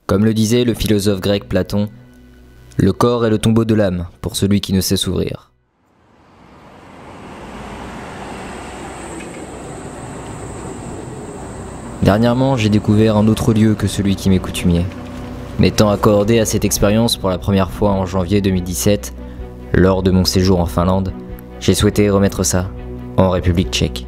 Comme le disait le philosophe grec Platon, le corps est le tombeau de l'âme pour celui qui ne sait s'ouvrir. Dernièrement, j'ai découvert un autre lieu que celui qui m'est coutumier. M'étant accordé à cette expérience pour la première fois en janvier 2017, lors de mon séjour en Finlande, j'ai souhaité remettre ça en République tchèque.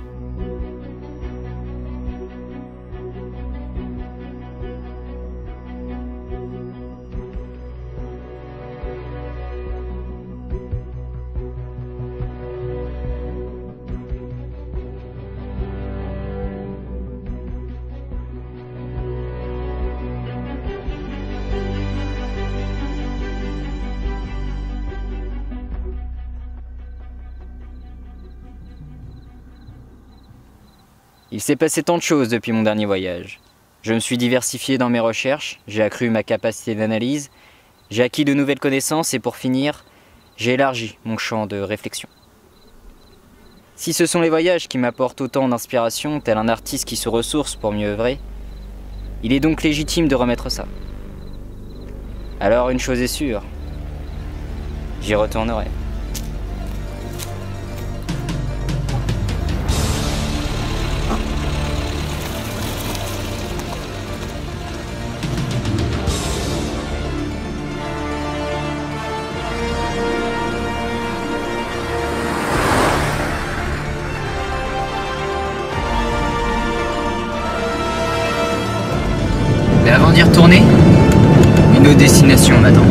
Il s'est passé tant de choses depuis mon dernier voyage. Je me suis diversifié dans mes recherches, j'ai accru ma capacité d'analyse, j'ai acquis de nouvelles connaissances et pour finir, j'ai élargi mon champ de réflexion. Si ce sont les voyages qui m'apportent autant d'inspiration, tel un artiste qui se ressource pour mieux œuvrer, il est donc légitime de remettre ça. Alors une chose est sûre, j'y retournerai. Mais avant d'y retourner, une autre destination m'attend.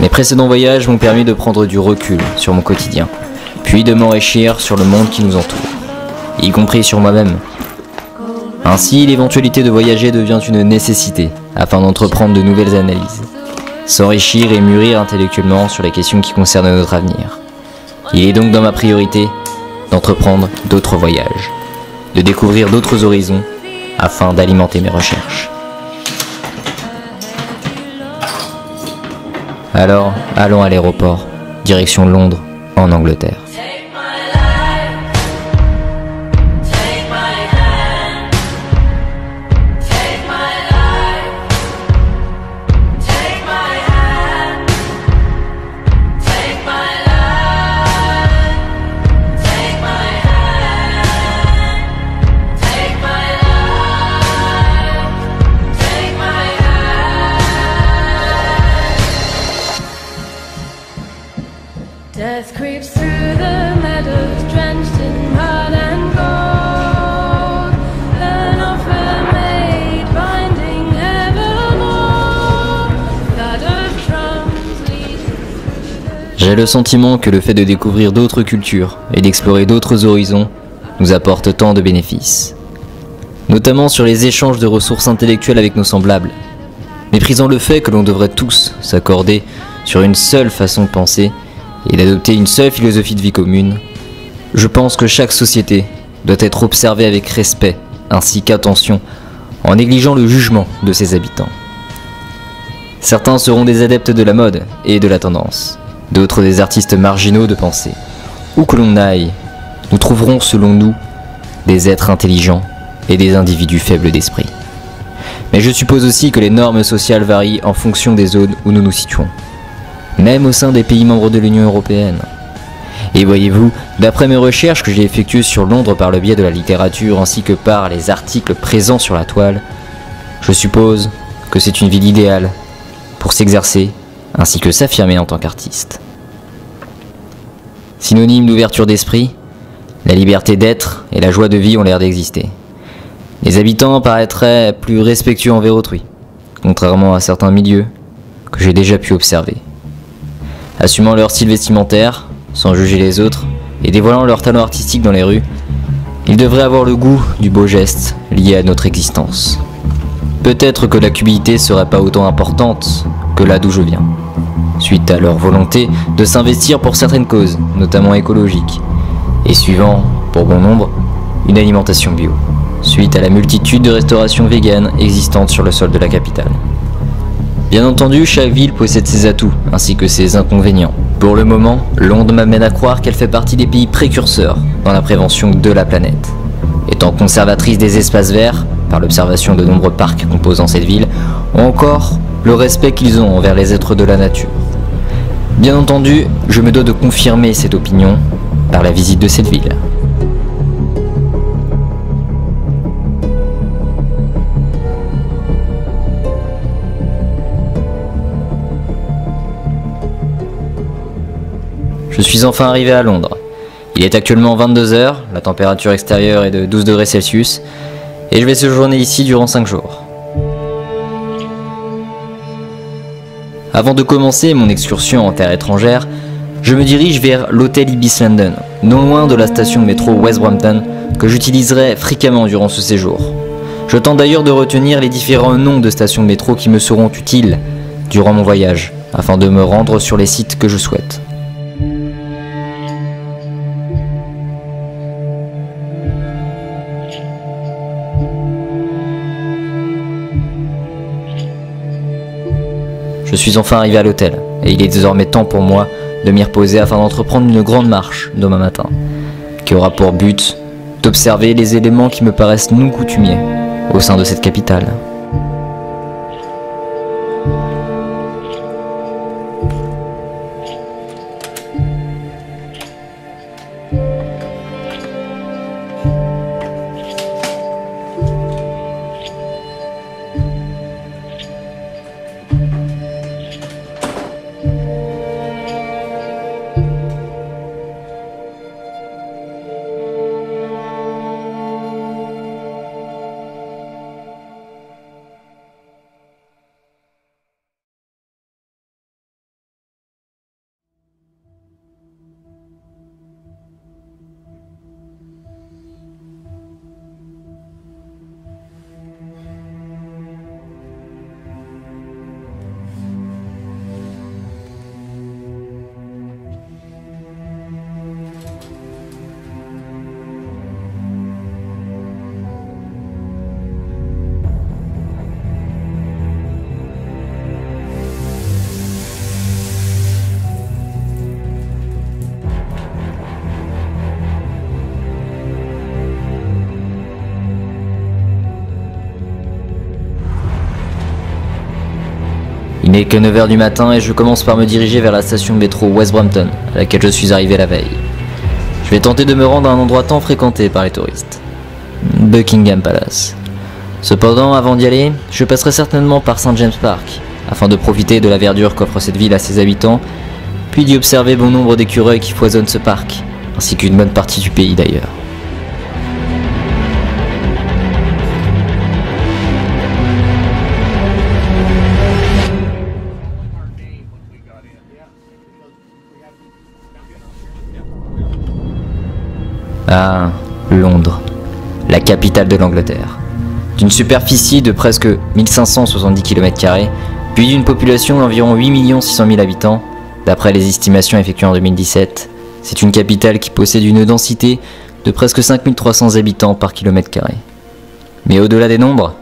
Mes précédents voyages m'ont permis de prendre du recul sur mon quotidien, puis de m'enrichir sur le monde qui nous entoure, y compris sur moi-même. Ainsi, l'éventualité de voyager devient une nécessité afin d'entreprendre de nouvelles analyses, s'enrichir et mûrir intellectuellement sur les questions qui concernent notre avenir. Il est donc dans ma priorité d'entreprendre d'autres voyages, de découvrir d'autres horizons afin d'alimenter mes recherches. Alors, allons à l'aéroport, direction Londres, en Angleterre. Death creeps through the meadows, drenched in mud and gold. An offer made, binding evermore. Thud of drums leading through the... J'ai le sentiment que le fait de découvrir d'autres cultures et d'explorer d'autres horizons nous apporte tant de bénéfices. Notamment sur les échanges de ressources intellectuelles avec nos semblables. Méprisant le fait que l'on devrait tous s'accorder sur une seule façon de penser et d'adopter une seule philosophie de vie commune, je pense que chaque société doit être observée avec respect ainsi qu'attention en négligeant le jugement de ses habitants. Certains seront des adeptes de la mode et de la tendance, d'autres des artistes marginaux de pensée. Où que l'on aille, nous trouverons selon nous des êtres intelligents et des individus faibles d'esprit. Mais je suppose aussi que les normes sociales varient en fonction des zones où nous nous situons, même au sein des pays membres de l'Union européenne. Et voyez-vous, d'après mes recherches que j'ai effectuées sur Londres par le biais de la littérature ainsi que par les articles présents sur la toile, je suppose que c'est une ville idéale pour s'exercer ainsi que s'affirmer en tant qu'artiste. Synonyme d'ouverture d'esprit, la liberté d'être et la joie de vie ont l'air d'exister. Les habitants paraîtraient plus respectueux envers autrui, contrairement à certains milieux que j'ai déjà pu observer. assumant leur style vestimentaire, sans juger les autres, et dévoilant leur talent artistique dans les rues, ils devraient avoir le goût du beau geste lié à notre existence. Peut-être que la cupidité serait pas autant importante que là d'où je viens, suite à leur volonté de s'investir pour certaines causes, notamment écologiques, et suivant, pour bon nombre, une alimentation bio, suite à la multitude de restaurations véganes existantes sur le sol de la capitale. Bien entendu, chaque ville possède ses atouts, ainsi que ses inconvénients. Pour le moment, Londres m'amène à croire qu'elle fait partie des pays précurseurs dans la prévention de la planète. Étant conservatrice des espaces verts, par l'observation de nombreux parcs composant cette ville, ou encore le respect qu'ils ont envers les êtres de la nature. Bien entendu, je me dois de confirmer cette opinion par la visite de cette ville. Je suis enfin arrivé à Londres. Il est actuellement 22 h, la température extérieure est de 12 degrés Celsius, et je vais séjourner ici durant 5 jours. Avant de commencer mon excursion en terre étrangère, je me dirige vers l'hôtel Ibis London, non loin de la station de métro West Brompton, que j'utiliserai fréquemment durant ce séjour. Je tente d'ailleurs de retenir les différents noms de stations de métro qui me seront utiles durant mon voyage, afin de me rendre sur les sites que je souhaite. Je suis enfin arrivé à l'hôtel, et il est désormais temps pour moi de m'y reposer afin d'entreprendre une grande marche demain matin, qui aura pour but d'observer les éléments qui me paraissent non coutumiers au sein de cette capitale. Il n'est que 9 h du matin et je commence par me diriger vers la station de métro West Brompton, à laquelle je suis arrivé la veille. Je vais tenter de me rendre à un endroit tant fréquenté par les touristes, Buckingham Palace. Cependant, avant d'y aller, je passerai certainement par St. James Park, afin de profiter de la verdure qu'offre cette ville à ses habitants, puis d'y observer bon nombre d'écureuils qui foisonnent ce parc, ainsi qu'une bonne partie du pays d'ailleurs. Ah, Londres, la capitale de l'Angleterre. D'une superficie de presque 1570 km², puis d'une population d'environ 8 600 000 habitants, d'après les estimations effectuées en 2017, c'est une capitale qui possède une densité de presque 5300 habitants par kilomètre carré. Mais au-delà des nombres,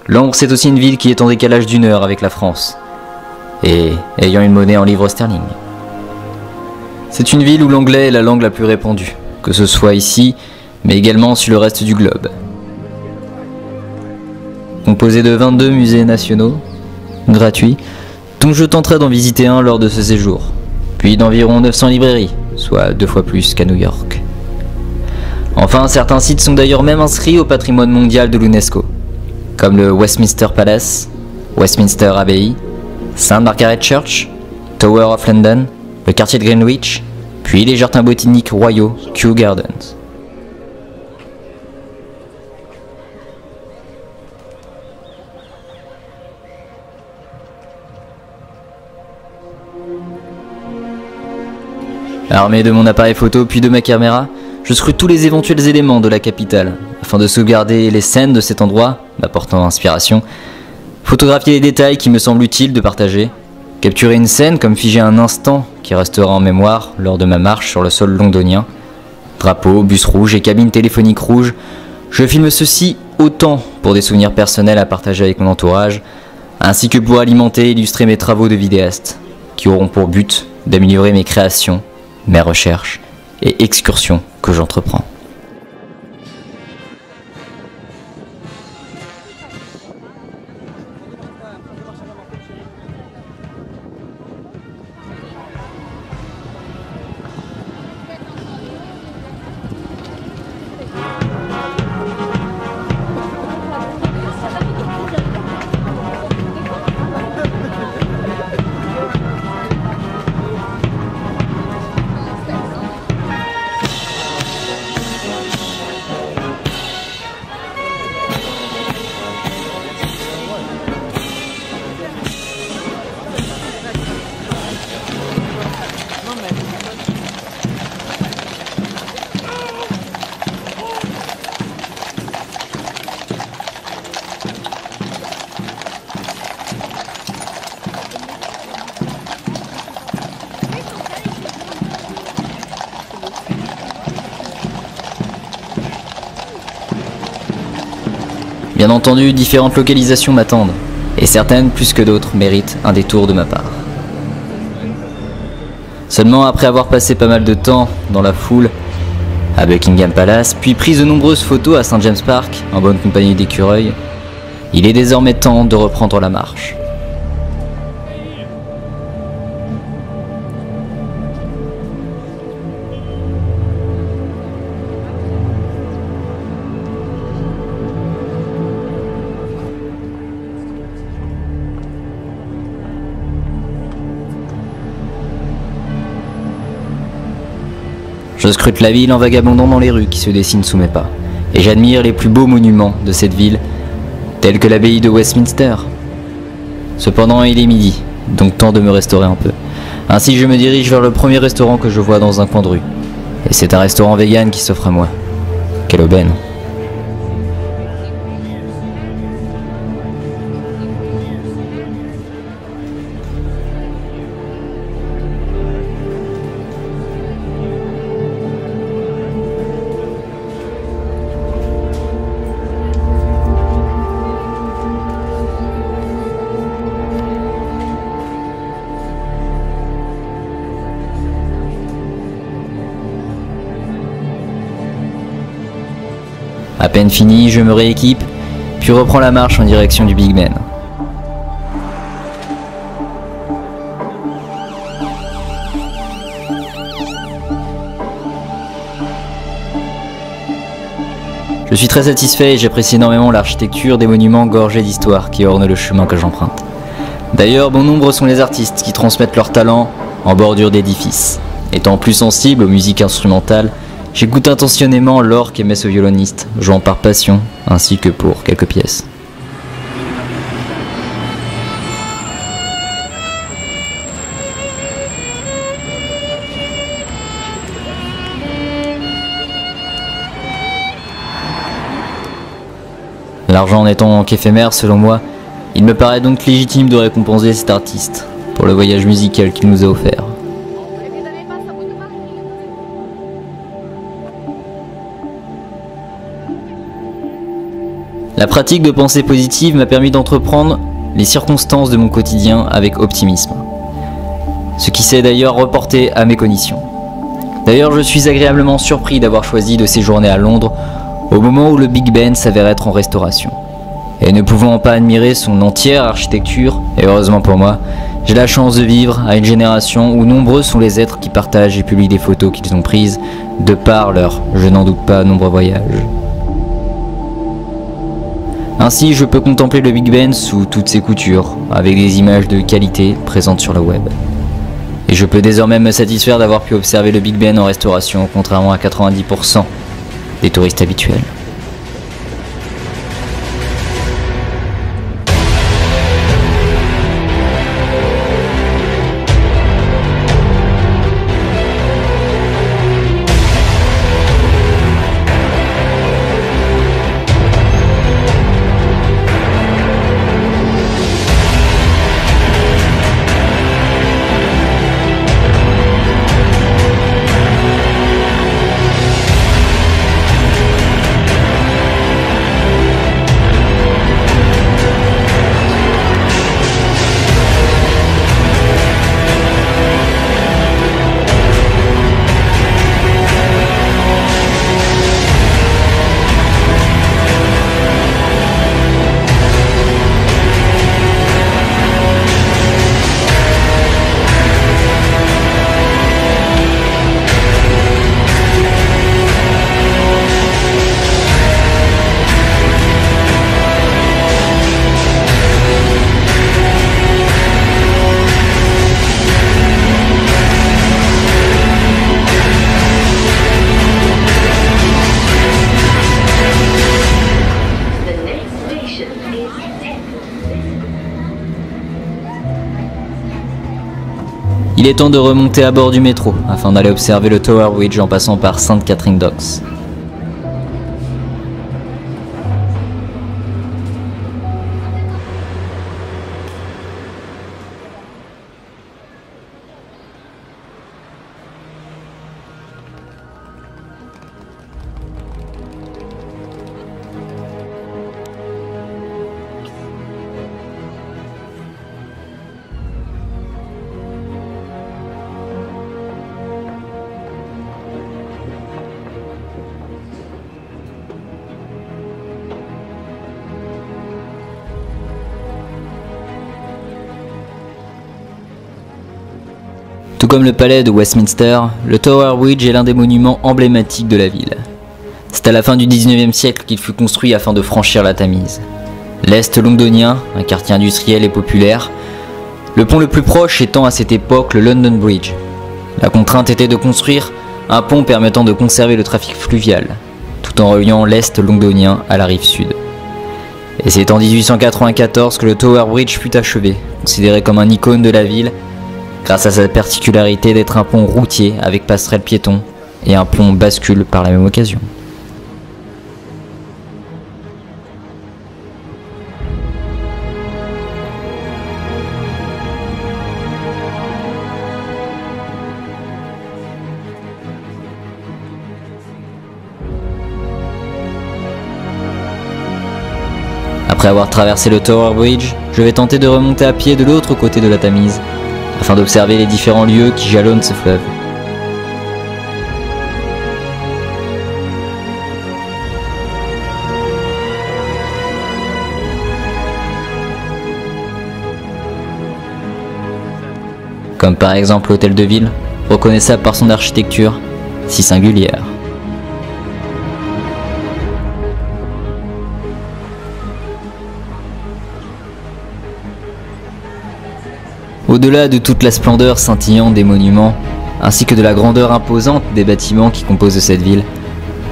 Londres c'est aussi une ville qui est en décalage d'1 heure avec la France, et ayant une monnaie en livres sterling. C'est une ville où l'anglais est la langue la plus répandue, que ce soit ici, mais également sur le reste du globe. Composé de 22 musées nationaux, gratuits, dont je tenterai d'en visiter un lors de ce séjour, puis d'environ 900 librairies, soit 2 fois plus qu'à New York. Enfin, certains sites sont d'ailleurs même inscrits au patrimoine mondial de l'UNESCO, comme le Westminster Palace, Westminster Abbey, St. Margaret Church, Tower of London, le quartier de Greenwich, puis les jardins botaniques royaux Kew Gardens. Armé de mon appareil photo puis de ma caméra, je scrute tous les éventuels éléments de la capitale, afin de sauvegarder les scènes de cet endroit, m'apportant inspiration, photographier les détails qui me semblent utiles de partager, capturer une scène comme figer un instant qui restera en mémoire lors de ma marche sur le sol londonien. Drapeaux, bus rouge et cabines téléphoniques rouges, je filme ceci autant pour des souvenirs personnels à partager avec mon entourage, ainsi que pour alimenter et illustrer mes travaux de vidéaste, qui auront pour but d'améliorer mes créations, mes recherches et excursions que j'entreprends. Bien entendu, différentes localisations m'attendent, et certaines, plus que d'autres, méritent un détour de ma part. Seulement après avoir passé pas mal de temps dans la foule à Buckingham Palace, puis pris de nombreuses photos à St. James Park, en bonne compagnie d'écureuils, il est désormais temps de reprendre la marche. Je scrute la ville en vagabondant dans les rues qui se dessinent sous mes pas, et j'admire les plus beaux monuments de cette ville, tels que l'abbaye de Westminster. Cependant, il est midi, donc temps de me restaurer un peu. Ainsi, je me dirige vers le premier restaurant que je vois dans un coin de rue. Et c'est un restaurant vegan qui s'offre à moi. Quelle aubaine! À peine fini, je me rééquipe, puis reprends la marche en direction du Big Ben. Je suis très satisfait et j'apprécie énormément l'architecture des monuments gorgés d'histoire qui ornent le chemin que j'emprunte. D'ailleurs, bon nombre sont les artistes qui transmettent leur talent en bordure d'édifices. Étant plus sensible aux musiques instrumentales, j'écoute attentionnément l'orgue et messe au violoniste, jouant par passion, ainsi que pour quelques pièces. L'argent n'étant qu'éphémère selon moi, il me paraît donc légitime de récompenser cet artiste pour le voyage musical qu'il nous a offert. La pratique de pensée positive m'a permis d'entreprendre les circonstances de mon quotidien avec optimisme, ce qui s'est d'ailleurs reporté à mes cognitions. D'ailleurs, je suis agréablement surpris d'avoir choisi de séjourner à Londres au moment où le Big Ben s'avère être en restauration. Et ne pouvant pas admirer son entière architecture, et heureusement pour moi, j'ai la chance de vivre à une génération où nombreux sont les êtres qui partagent et publient des photos qu'ils ont prises de par leur, je n'en doute pas, nombreux voyages. Ainsi, je peux contempler le Big Ben sous toutes ses coutures, avec des images de qualité présentes sur le web. Et je peux désormais me satisfaire d'avoir pu observer le Big Ben en restauration, contrairement à 90% des touristes habituels. Il est temps de remonter à bord du métro afin d'aller observer le Tower Bridge en passant par St. Catherine Docks. Tout comme le palais de Westminster, le Tower Bridge est l'un des monuments emblématiques de la ville. C'est à la fin du 19e siècle qu'il fut construit afin de franchir la Tamise. L'Est londonien, un quartier industriel et populaire, le pont le plus proche étant à cette époque le London Bridge. La contrainte était de construire un pont permettant de conserver le trafic fluvial, tout en reliant l'Est londonien à la rive sud. Et c'est en 1894 que le Tower Bridge fut achevé, considéré comme un icône de la ville, grâce à sa particularité d'être un pont routier avec passerelle piéton et un pont bascule par la même occasion. Après avoir traversé le Tower Bridge, je vais tenter de remonter à pied de l'autre côté de la Tamise, afin d'observer les différents lieux qui jalonnent ce fleuve. Comme par exemple l'hôtel de ville, reconnaissable par son architecture si singulière. Au-delà de toute la splendeur scintillante des monuments, ainsi que de la grandeur imposante des bâtiments qui composent cette ville,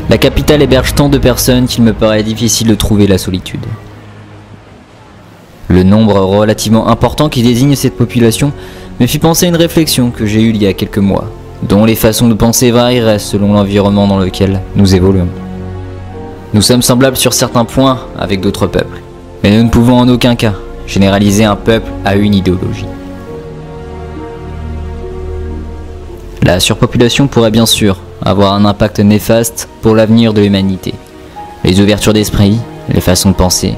la capitale héberge tant de personnes qu'il me paraît difficile de trouver la solitude. Le nombre relativement important qui désigne cette population me fit penser à une réflexion que j'ai eue il y a quelques mois, dont les façons de penser varieraient selon l'environnement dans lequel nous évoluons. Nous sommes semblables sur certains points avec d'autres peuples, mais nous ne pouvons en aucun cas généraliser un peuple à une idéologie. La surpopulation pourrait bien sûr avoir un impact néfaste pour l'avenir de l'humanité. Les ouvertures d'esprit, les façons de penser,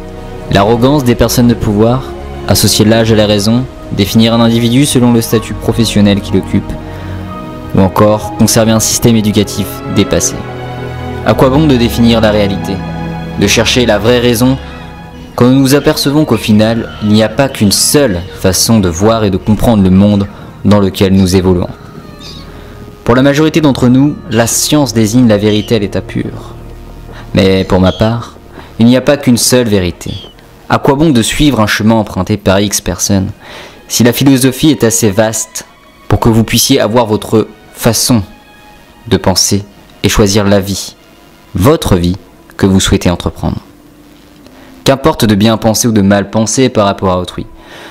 l'arrogance des personnes de pouvoir, associer l'âge à la raison, définir un individu selon le statut professionnel qu'il occupe, ou encore conserver un système éducatif dépassé. À quoi bon de définir la réalité, de chercher la vraie raison, quand nous nous apercevons qu'au final, il n'y a pas qu'une seule façon de voir et de comprendre le monde dans lequel nous évoluons. Pour la majorité d'entre nous, la science désigne la vérité à l'état pur. Mais pour ma part, il n'y a pas qu'une seule vérité. À quoi bon de suivre un chemin emprunté par X personnes, si la philosophie est assez vaste pour que vous puissiez avoir votre façon de penser et choisir la vie, votre vie, que vous souhaitez entreprendre. Qu'importe de bien penser ou de mal penser par rapport à autrui.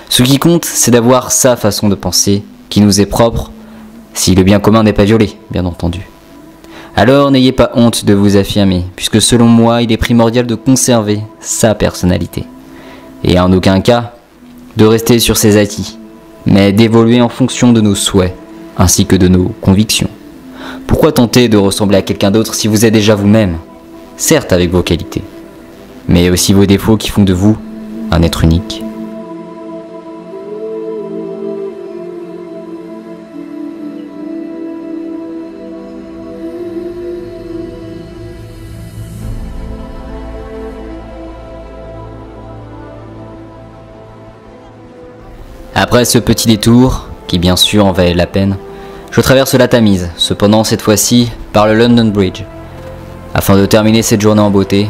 Ce qui compte, c'est d'avoir sa façon de penser qui nous est propre, si le bien commun n'est pas violé, bien entendu. Alors n'ayez pas honte de vous affirmer, puisque selon moi, il est primordial de conserver sa personnalité. Et en aucun cas, de rester sur ses acquis, mais d'évoluer en fonction de nos souhaits, ainsi que de nos convictions. Pourquoi tenter de ressembler à quelqu'un d'autre si vous êtes déjà vous-même, certes avec vos qualités, mais aussi vos défauts qui font de vous un être unique. Après ce petit détour, qui bien sûr en valait la peine, je traverse la Tamise, cependant cette fois-ci par le London Bridge. Afin de terminer cette journée en beauté,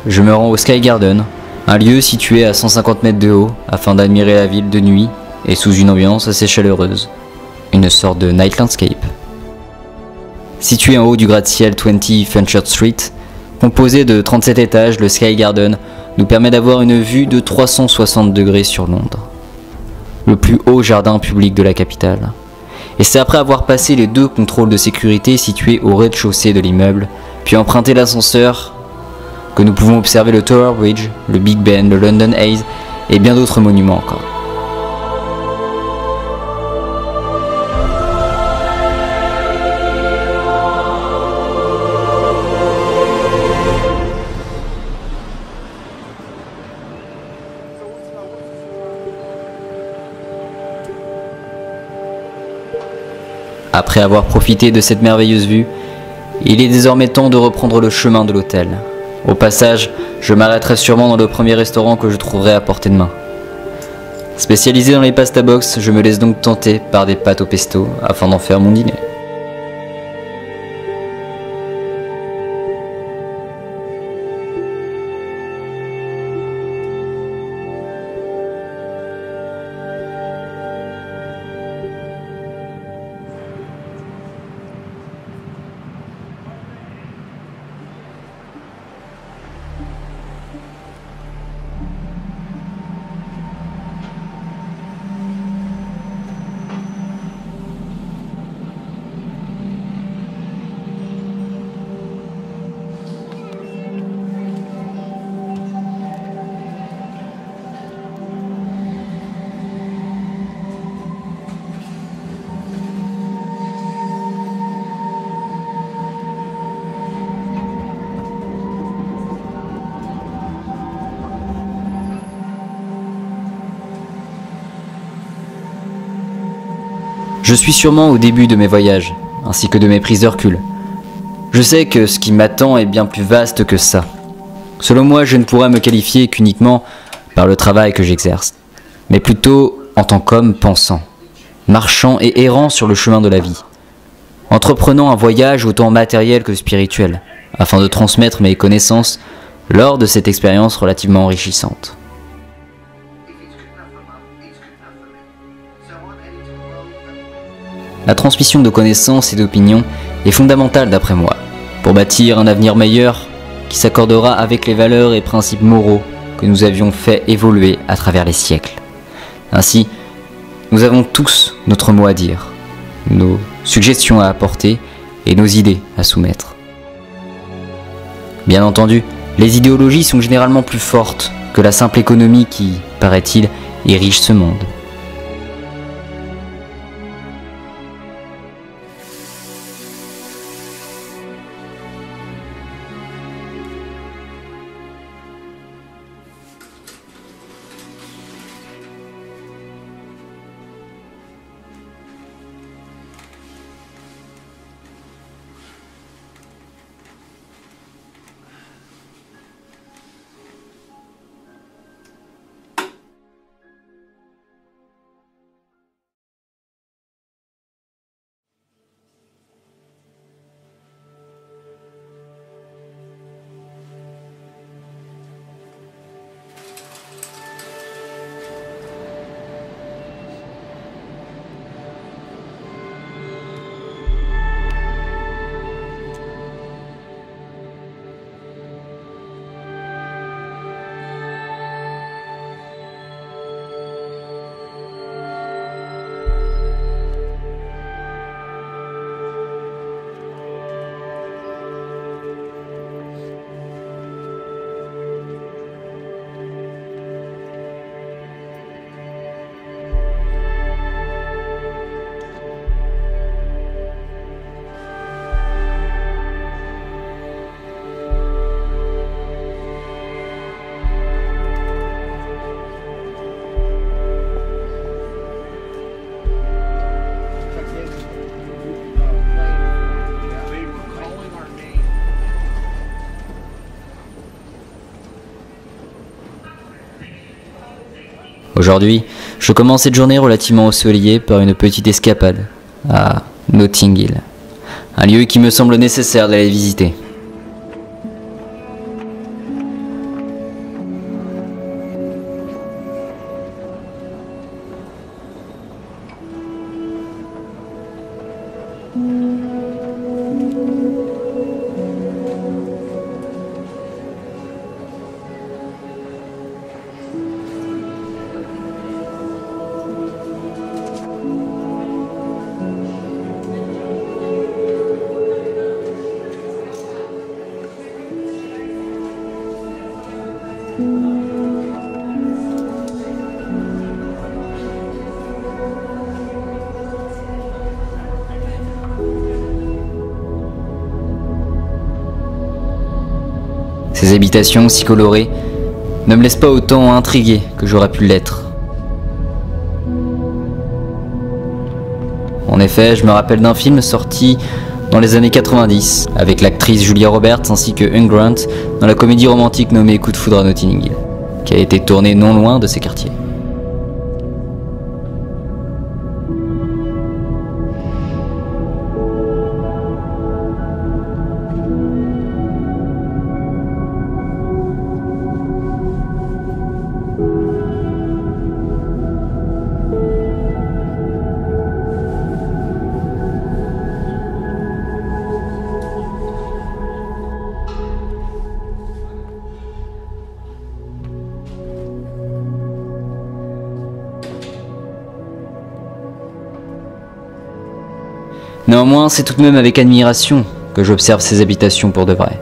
je me rends au Sky Garden, un lieu situé à 150 mètres de haut afin d'admirer la ville de nuit et sous une ambiance assez chaleureuse, une sorte de night landscape. Situé en haut du gratte-ciel 20 Fenchurch Street, composé de 37 étages, le Sky Garden nous permet d'avoir une vue de 360 degrés sur Londres, le plus haut jardin public de la capitale. Et c'est après avoir passé les 2 contrôles de sécurité situés au rez-de-chaussée de l'immeuble, puis emprunté l'ascenseur, que nous pouvons observer le Tower Bridge, le Big Ben, le London Eye et bien d'autres monuments encore. Après avoir profité de cette merveilleuse vue, il est désormais temps de reprendre le chemin de l'hôtel. Au passage, je m'arrêterai sûrement dans le premier restaurant que je trouverai à portée de main. Spécialisé dans les pasta box, je me laisse donc tenter par des pâtes au pesto afin d'en faire mon dîner. Je suis sûrement au début de mes voyages, ainsi que de mes prises de recul. Je sais que ce qui m'attend est bien plus vaste que ça. Selon moi, je ne pourrais me qualifier qu'uniquement par le travail que j'exerce, mais plutôt en tant qu'homme pensant, marchant et errant sur le chemin de la vie, entreprenant un voyage autant matériel que spirituel, afin de transmettre mes connaissances lors de cette expérience relativement enrichissante. La transmission de connaissances et d'opinions est fondamentale d'après moi, pour bâtir un avenir meilleur qui s'accordera avec les valeurs et principes moraux que nous avions fait évoluer à travers les siècles. Ainsi, nous avons tous notre mot à dire, nos suggestions à apporter et nos idées à soumettre. Bien entendu, les idéologies sont généralement plus fortes que la simple économie qui, paraît-il, érige ce monde. Aujourd'hui, je commence cette journée relativement ensoleillée par une petite escapade à Notting Hill, un lieu qui me semble nécessaire d'aller visiter. Ces habitations si colorées ne me laissent pas autant intrigué que j'aurais pu l'être. En effet, je me rappelle d'un film sorti dans les années 90 avec l'actrice Julia Roberts ainsi que Hugh Grant dans la comédie romantique nommée Coup de foudre à Notting Hill, qui a été tournée non loin de ces quartiers. Néanmoins, c'est tout de même avec admiration que j'observe ces habitations pour de vrai.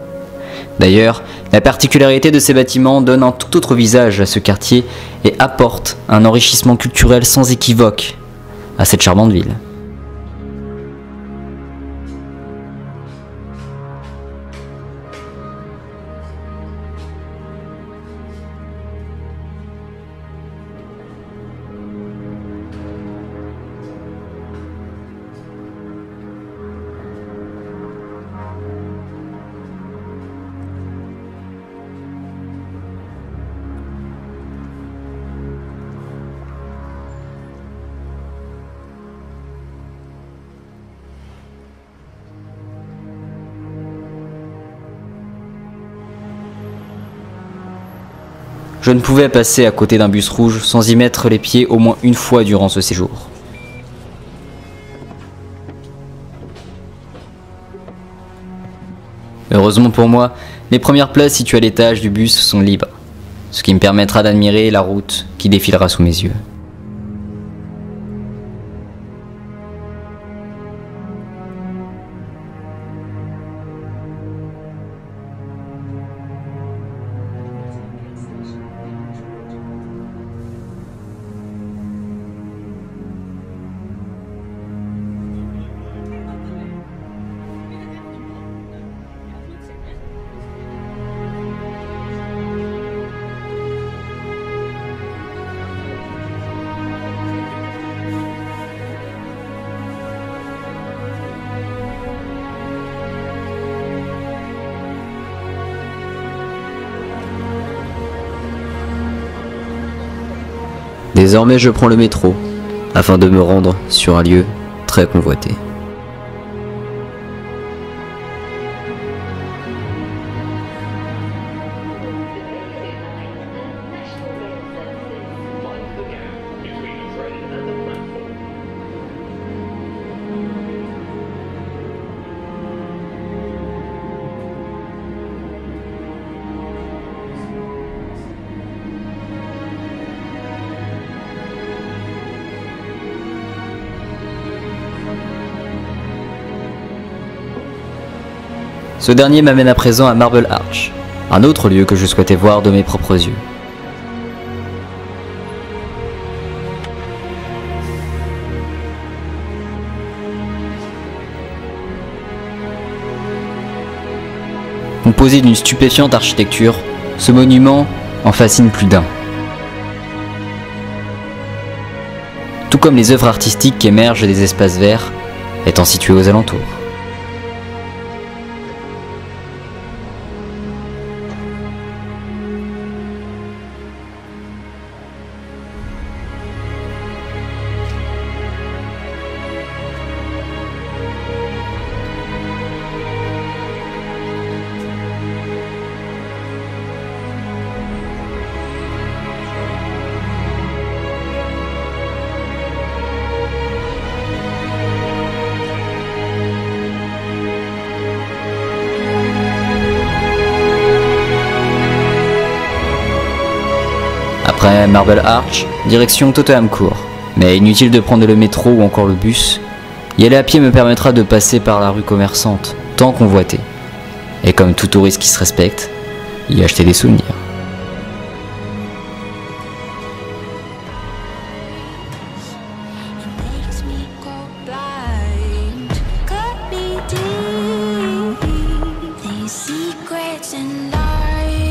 D'ailleurs, la particularité de ces bâtiments donne un tout autre visage à ce quartier et apporte un enrichissement culturel sans équivoque à cette charmante ville. Je ne pouvais passer à côté d'un bus rouge sans y mettre les pieds au moins une fois durant ce séjour. Heureusement pour moi, les premières places situées à l'étage du bus sont libres, ce qui me permettra d'admirer la route qui défilera sous mes yeux. Désormais, je prends le métro afin de me rendre sur un lieu très convoité. Ce dernier m'amène à présent à Marble Arch, un autre lieu que je souhaitais voir de mes propres yeux. Composé d'une stupéfiante architecture, ce monument en fascine plus d'un. Tout comme les œuvres artistiques qui émergent des espaces verts, étant situés aux alentours. Après Marble Arch, direction Tottenham Court. Mais inutile de prendre le métro ou encore le bus, y aller à pied me permettra de passer par la rue commerçante, tant convoitée. Et comme tout touriste qui se respecte, y acheter des souvenirs. Makes me go blind, cut me deep. These secrets and lies.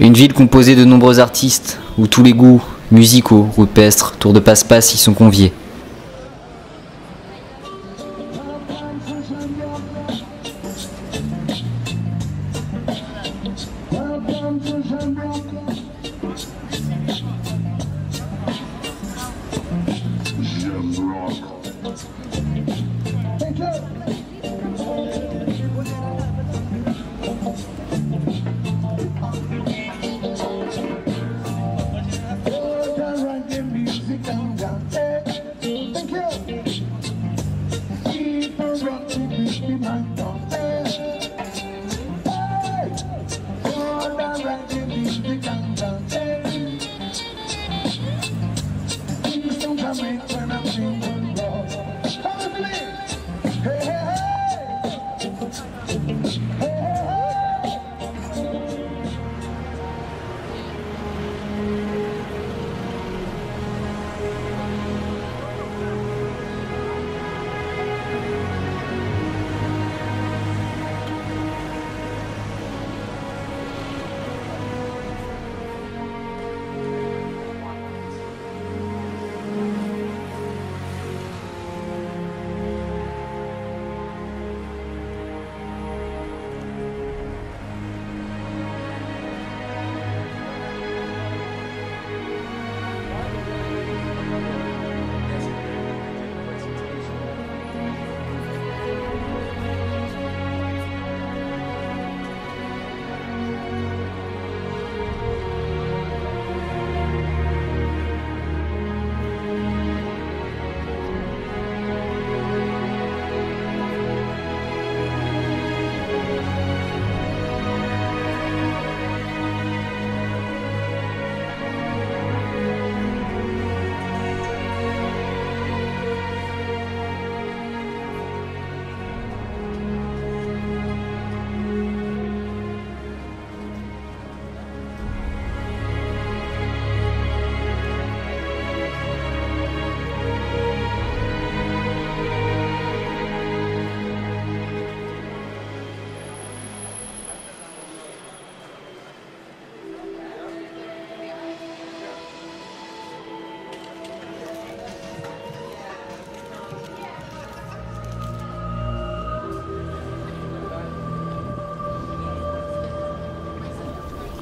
Une ville composée de nombreux artistes, où tous les goûts musicaux, rupestres, tours de passe-passe y sont conviés.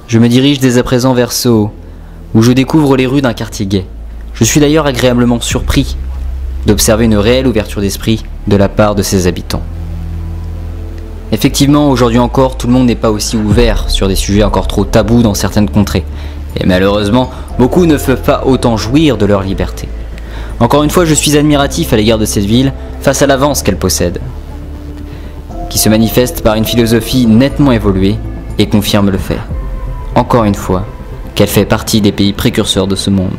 Je me dirige dès à présent vers Soho, où je découvre les rues d'un quartier gai. Je suis d'ailleurs agréablement surpris d'observer une réelle ouverture d'esprit de la part de ses habitants. Effectivement, aujourd'hui encore, tout le monde n'est pas aussi ouvert sur des sujets encore trop tabous dans certaines contrées. Et malheureusement, beaucoup ne peuvent pas autant jouir de leur liberté. Encore une fois, je suis admiratif à l'égard de cette ville face à l'avance qu'elle possède, qui se manifeste par une philosophie nettement évoluée et confirme le fait, encore une fois, qu'elle fait partie des pays précurseurs de ce monde.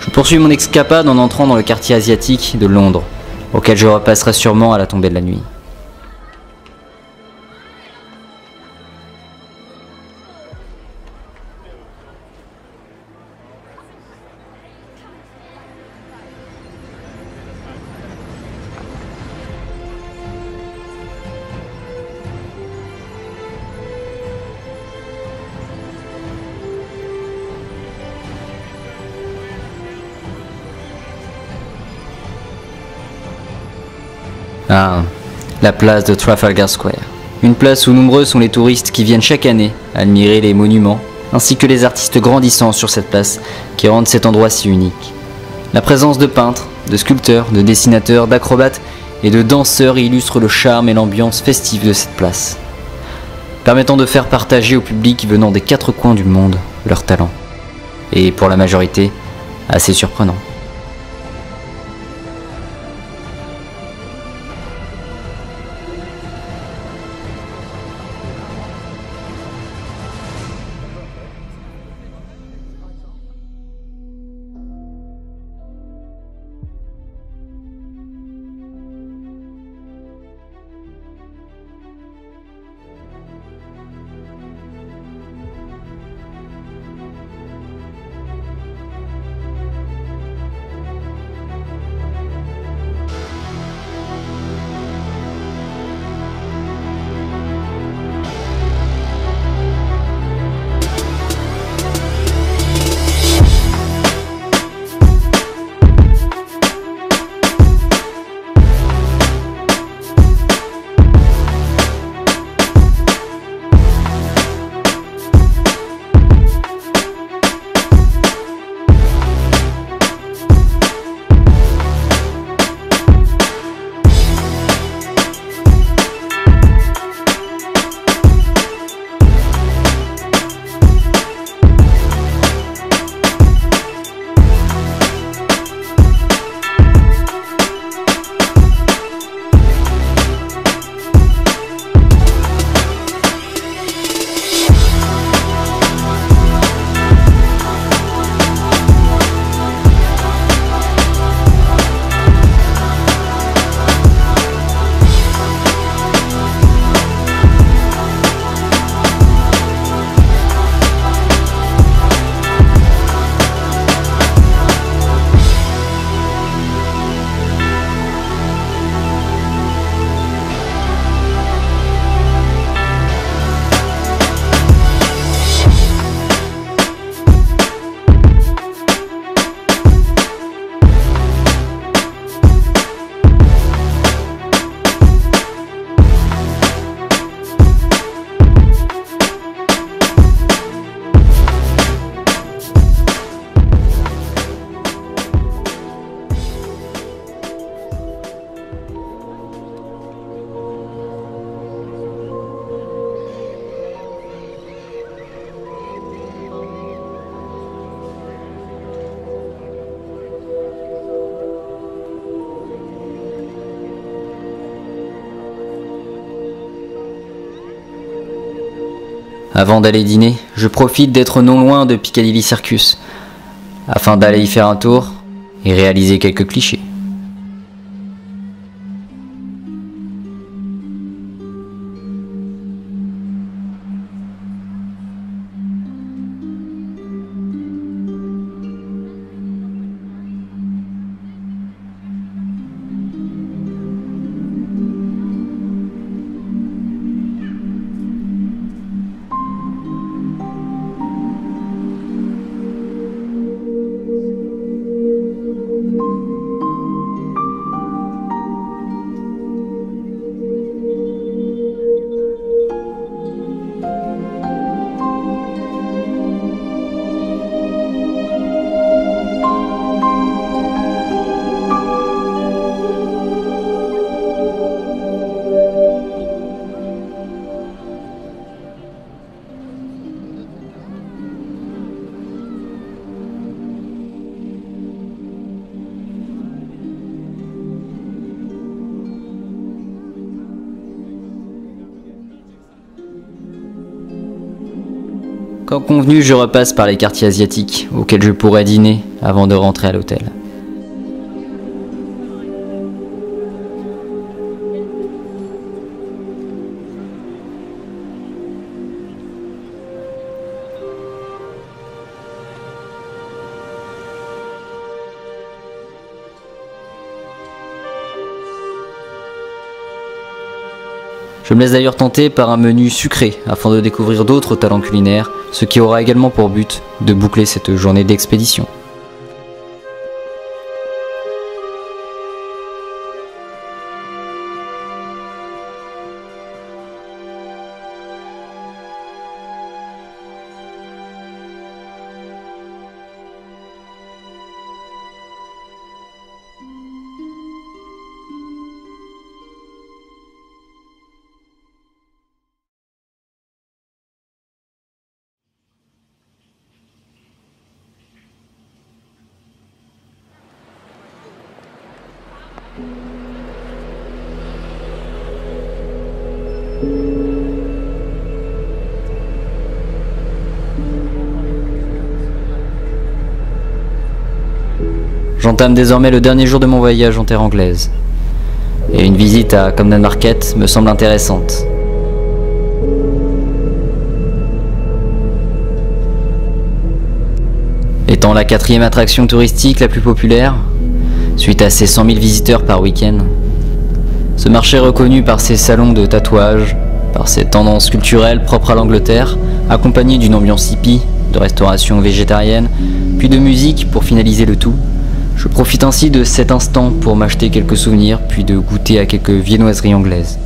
Je poursuis mon escapade en entrant dans le quartier asiatique de Londres, auquel je repasserai sûrement à la tombée de la nuit. Ah, la place de Trafalgar Square. Une place où nombreux sont les touristes qui viennent chaque année admirer les monuments, ainsi que les artistes grandissants sur cette place qui rendent cet endroit si unique. La présence de peintres, de sculpteurs, de dessinateurs, d'acrobates et de danseurs illustre le charme et l'ambiance festive de cette place, permettant de faire partager au public venant des quatre coins du monde leurs talents. Et pour la majorité, assez surprenant. Avant d'aller dîner, je profite d'être non loin de Piccadilly Circus, afin d'aller y faire un tour et réaliser quelques clichés. Comme convenu, je repasse par les quartiers asiatiques, auxquels je pourrais dîner avant de rentrer à l'hôtel. Je me laisse d'ailleurs tenter par un menu sucré afin de découvrir d'autres talents culinaires, ce qui aura également pour but de boucler cette journée d'expédition. J'entame désormais le dernier jour de mon voyage en terre anglaise. Et une visite à Camden Market me semble intéressante. Étant la 4e attraction touristique la plus populaire, suite à ses 100 000 visiteurs par week-end, ce marché est reconnu par ses salons de tatouage, par ses tendances culturelles propres à l'Angleterre, accompagnées d'une ambiance hippie, de restauration végétarienne, puis de musique pour finaliser le tout. Je profite ainsi de cet instant pour m'acheter quelques souvenirs, puis de goûter à quelques viennoiseries anglaises.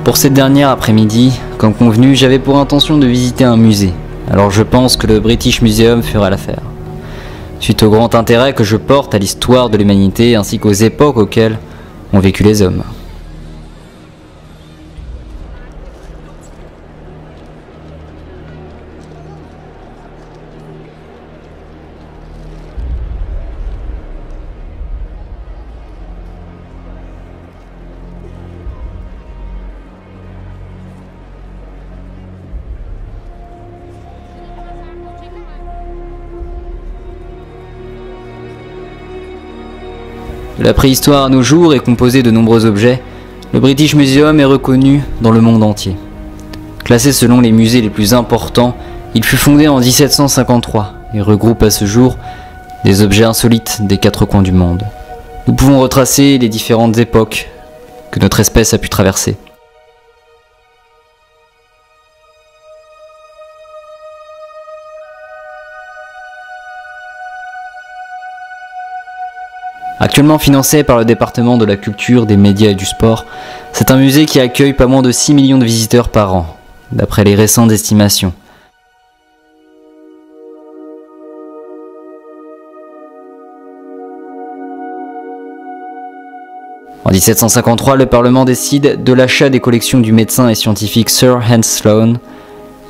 Pour cette dernière après-midi, comme convenu, j'avais pour intention de visiter un musée, alors je pense que le British Museum fera l'affaire. Suite au grand intérêt que je porte à l'histoire de l'humanité ainsi qu'aux époques auxquelles ont vécu les hommes. De la préhistoire à nos jours et composé de nombreux objets, le British Museum est reconnu dans le monde entier. Classé selon les musées les plus importants, il fut fondé en 1753 et regroupe à ce jour des objets insolites des quatre coins du monde. Nous pouvons retracer les différentes époques que notre espèce a pu traverser. Actuellement financé par le département de la culture, des médias et du sport, c'est un musée qui accueille pas moins de 6 millions de visiteurs par an, d'après les récentes estimations. En 1753, le Parlement décide de l'achat des collections du médecin et scientifique Sir Hans Sloane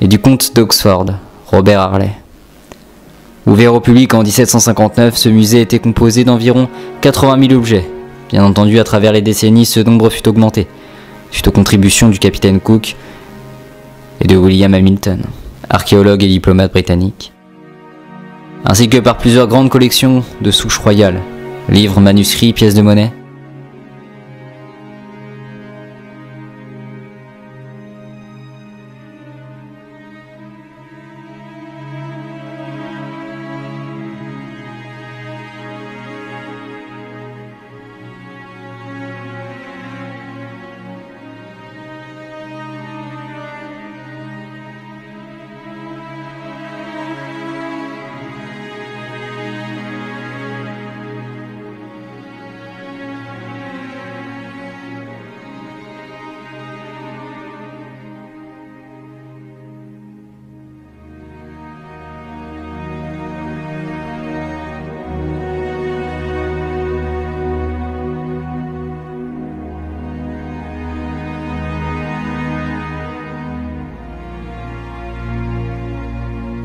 et du comte d'Oxford, Robert Harley. Ouvert au public en 1759, ce musée était composé d'environ 80 000 objets. Bien entendu, à travers les décennies, ce nombre fut augmenté, suite aux contributions du capitaine Cook et de William Hamilton, archéologue et diplomate britannique, ainsi que par plusieurs grandes collections de souches royales, livres, manuscrits, pièces de monnaie.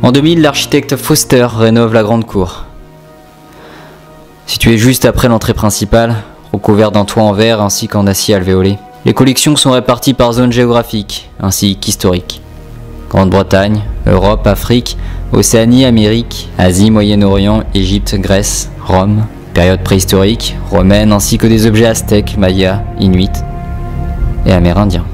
En 2000, l'architecte Foster rénove la grande cour. Située juste après l'entrée principale, recouverte d'un toit en verre ainsi qu'en acier alvéolé, les collections sont réparties par zone géographique ainsi qu'historique. Grande-Bretagne, Europe, Afrique, Océanie, Amérique, Asie, Moyen-Orient, Égypte, Grèce, Rome, période préhistorique, romaine ainsi que des objets aztèques, mayas, inuits et amérindiens.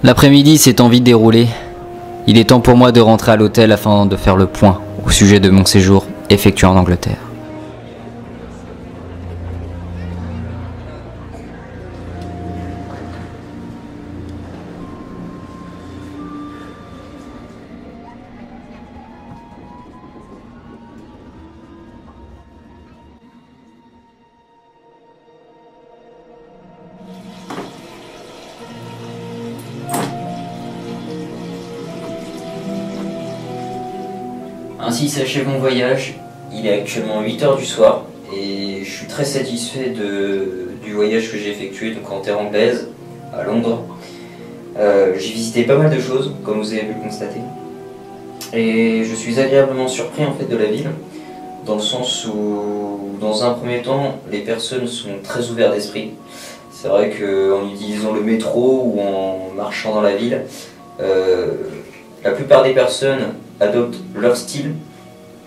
L'après-midi s'étant vite déroulé, il est temps pour moi de rentrer à l'hôtel afin de faire le point au sujet de mon séjour effectué en Angleterre. Ainsi s'achève mon voyage. Il est actuellement 8 h du soir et je suis très satisfait du voyage que j'ai effectué donc en terre anglaise à Londres. J'ai visité pas mal de choses comme vous avez pu le constater et je suis agréablement surpris en fait de la ville dans le sens où dans un premier temps les personnes sont très ouvertes d'esprit. C'est vrai qu'en utilisant le métro ou en marchant dans la ville, la plupart des personnes adoptent leur style,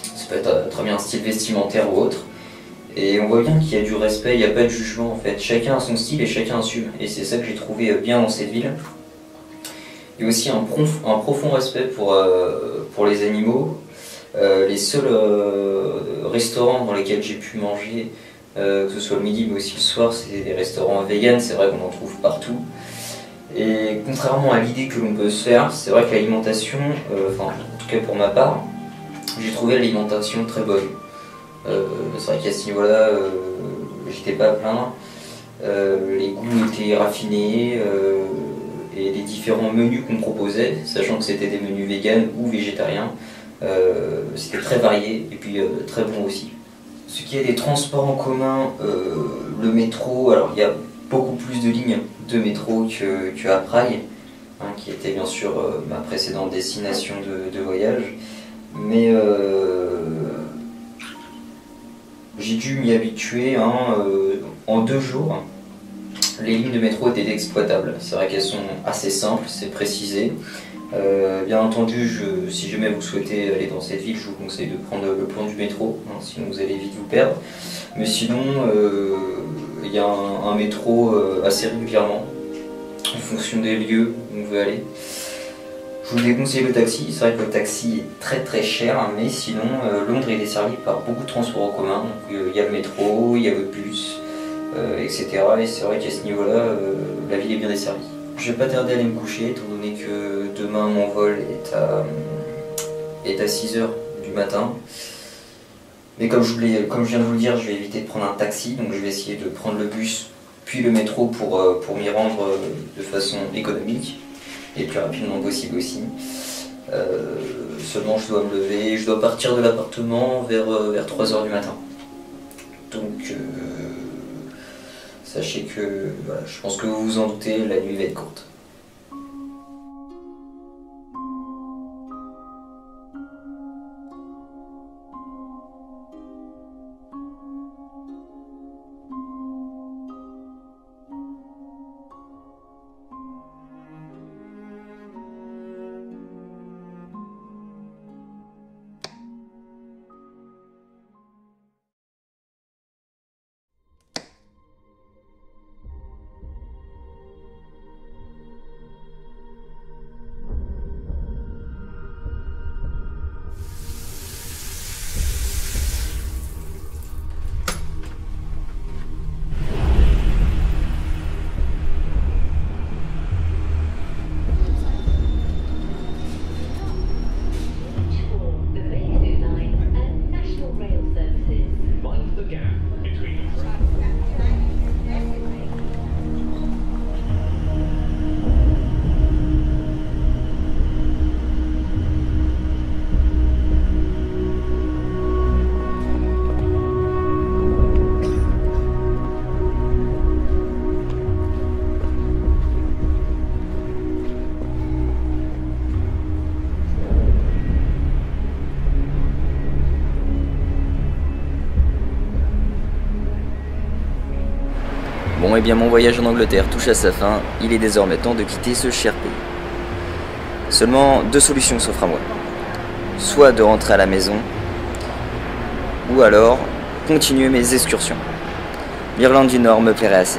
ça peut être très bien un style vestimentaire ou autre, et on voit bien qu'il y a du respect, il n'y a pas de jugement en fait, chacun a son style et chacun assume, et c'est ça que j'ai trouvé bien dans cette ville. Il y a aussi un profond respect pour les animaux. Les seuls restaurants dans lesquels j'ai pu manger, que ce soit le midi mais aussi le soir, c'est des restaurants vegan, c'est vrai qu'on en trouve partout. Et contrairement à l'idée que l'on peut se faire, c'est vrai que l'alimentation, en tout cas pour ma part, j'ai trouvé l'alimentation très bonne. C'est vrai qu'à ce niveau-là, j'étais pas à plaindre. Les goûts étaient raffinés et les différents menus qu'on proposait, sachant que c'était des menus véganes ou végétariens, c'était très varié et puis très bon aussi. Ce qui est des transports en commun, le métro, alors il y a beaucoup plus de lignes de métro qu'à Prague, hein, qui était bien sûr ma précédente destination de voyage, mais j'ai dû m'y habituer, hein, en 2 jours. Les lignes de métro étaient exploitables, c'est vrai qu'elles sont assez simples, c'est précisé. Bien entendu, si jamais vous souhaitez aller dans cette ville, je vous conseille de prendre le plan du métro, hein, sinon vous allez vite vous perdre. Mais sinon, il y a un métro assez régulièrement, en fonction des lieux où on veut aller. Je vous déconseille le taxi, c'est vrai que le taxi est très très cher, mais sinon Londres est desservi par beaucoup de transports en commun. Il y a le métro, il y a le bus, etc. Et c'est vrai qu'à ce niveau-là, la ville est bien desservie. Je vais pas tarder à aller me coucher, étant donné que demain mon vol est à 6 h du matin. Mais comme je viens de vous le dire, je vais éviter de prendre un taxi, donc je vais essayer de prendre le bus puis le métro pour m'y rendre de façon économique et plus rapidement possible aussi. Seulement je dois me lever, je dois partir de l'appartement vers 3 h du matin. Donc sachez que voilà, je pense que vous vous en doutez, la nuit va être courte. Bon, et bien mon voyage en Angleterre touche à sa fin, il est désormais temps de quitter ce cher pays. Seulement 2 solutions s'offrent à moi. Soit de rentrer à la maison, ou alors continuer mes excursions. L'Irlande du Nord me plairait assez.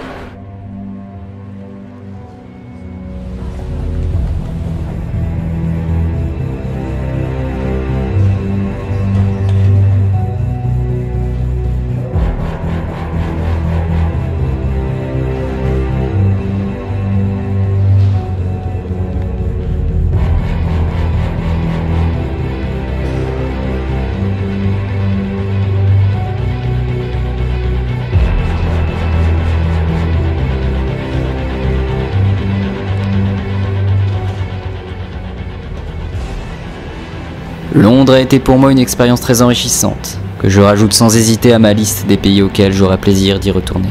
Londres a été pour moi une expérience très enrichissante, que je rajoute sans hésiter à ma liste des pays auxquels j'aurai plaisir d'y retourner.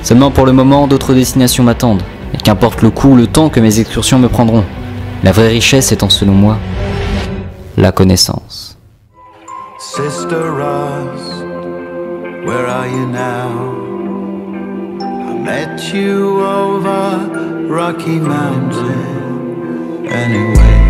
Seulement pour le moment, d'autres destinations m'attendent, et qu'importe le coût ou le temps que mes excursions me prendront, la vraie richesse étant selon moi la connaissance. Sister Rust, where are you now? I met you over Rocky Mountain. Anyway.